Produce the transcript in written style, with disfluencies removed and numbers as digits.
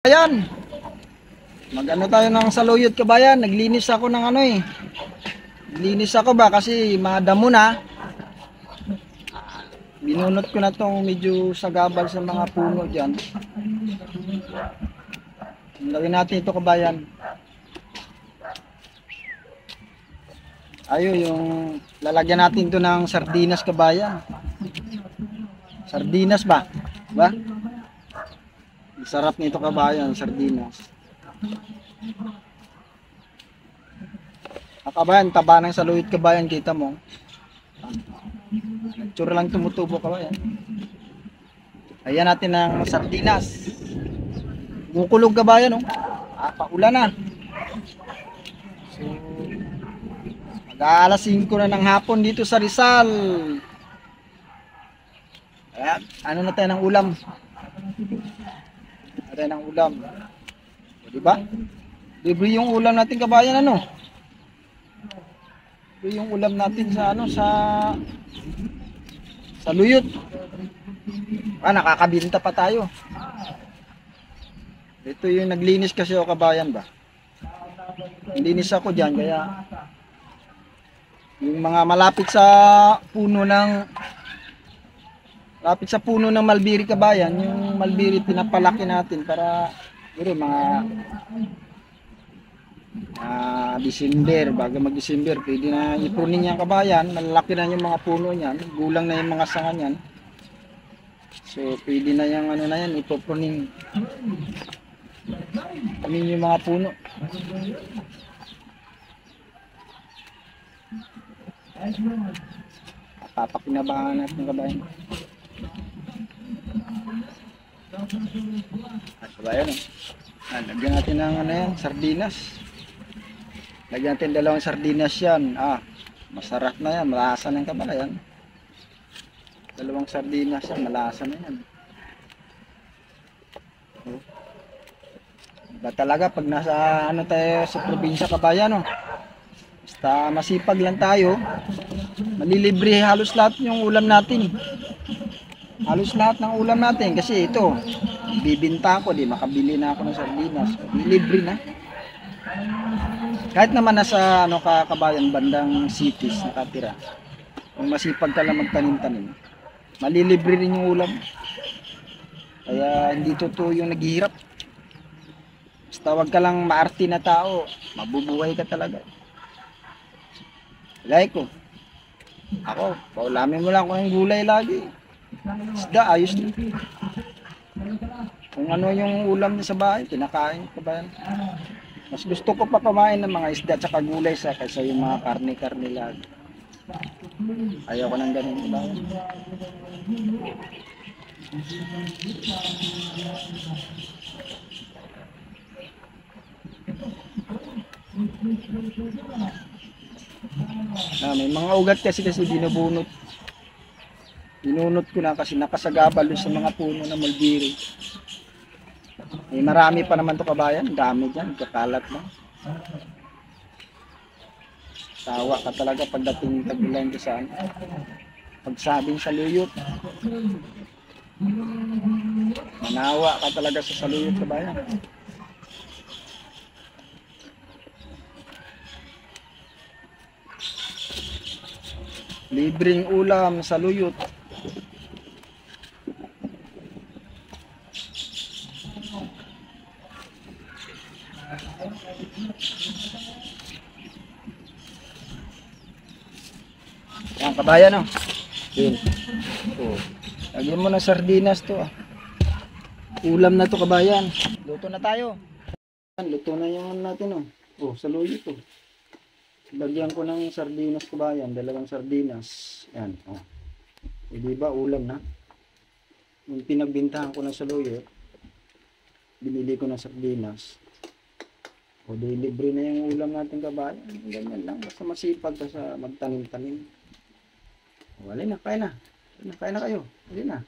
Ayan, mag-ano tayo ng saluyot kabayan. Naglinis ako ng ano eh. Naglinis ako ba kasi madamo na. Binunot ko na tong medyo sagabal sa mga puno dyan. Lagyan natin ito kabayan. Ayo yung lalagyan natin ito ng sardinas kabayan. Sardinas ba? Ba? Sarap nito kabayan, sardinas. Kabayan, taba ng saluyot kabayan, kita mo. Tsura lang tumutubo kabayan. Ayan natin ng sardinas. Kukulog kabayan, oh. Paulan na. So, mag-aalas 5 na ng hapon dito sa Rizal. Ayan, ano na tayo ng ulam? Ng ulam. Di ba? Libre yung ulam natin kabayan ano? Libre yung ulam natin sa ano sa luyot. Nakakabinta pa tayo. Ito yung naglinis kasi ako kabayan ba. Naglinis ako diyan kaya yung mga malapit sa puno ng Malbiri kabayan, yung Malbiri pinapalaki natin para mga December, bago mag-December, pwede na ipunin yan kabayan, malalaki na yung mga puno niyan, gulang na yung mga sanga niyan. So pwede na yung ano na yan, ipupunin. Punin yung mga puno. Papakinabangan natin kabayan. Kabayan, lagyan natin ng ano yan, sardinas. Lagyan natin dalawang sardinas yan. Masarap na yan, malasa na yung kabayan. Dalawang sardinas yan, malasa na yan. Ba talaga pag nasa ano tayo sa probinsya kabayan, basta masipag lang tayo, malilibre halos lahat yung ulam natin. Halos lahat ng ulam natin kasi ito bibinta ko, di makabili na ako ng sardinas, libre na. Kahit naman nasa ano ka kabayan, bandang cities nakatira, kung masipag ka lang magtanim-tanim, malilibre rin yung ulam. Kaya hindi totoo yung naghihirap. Basta wag ka lang maarte na tao, mabubuhay ka talaga. Like ko, ako paulamin mo lang ko ng gulay lagi. Isda, ayos na. Kung ano yung ulam niya sa bahay, kinakain ko ba yan? Mas gusto ko pa kumain ng mga isda at saka gulay kaysa yung mga karne-karne lagi. Ayaw ko ng ganun ba? May mga ugat kasi binubunot. Binunot ko na kasi nakasagabal sa mga puno ng Malbiri. Marami pa naman to kabayan, dami dyan, kakalat lang. Tawa ka talaga pagdating tagulan ko sa pagsabing saluyot. Manawa ka talaga sa saluyot kabayan. Libreng ulam sa luyot. Yan kabayan Yun. Lagyan mo ng sardinas to Ulam na to kabayan. Luto na tayo. Luto na yung natin saluyot Lagyan ko ng sardinas kabayan, dalawang sardinas. Yan Diba ulam na? Yung pinagbintahan ko ng saluyot, binili ko ng sardinas. Libre na yung ulam natin kabayan. Ganyan lang, basta masipag ka sa magtanim-tanim. Wala na, kain na. Kain na kayo. Wala na.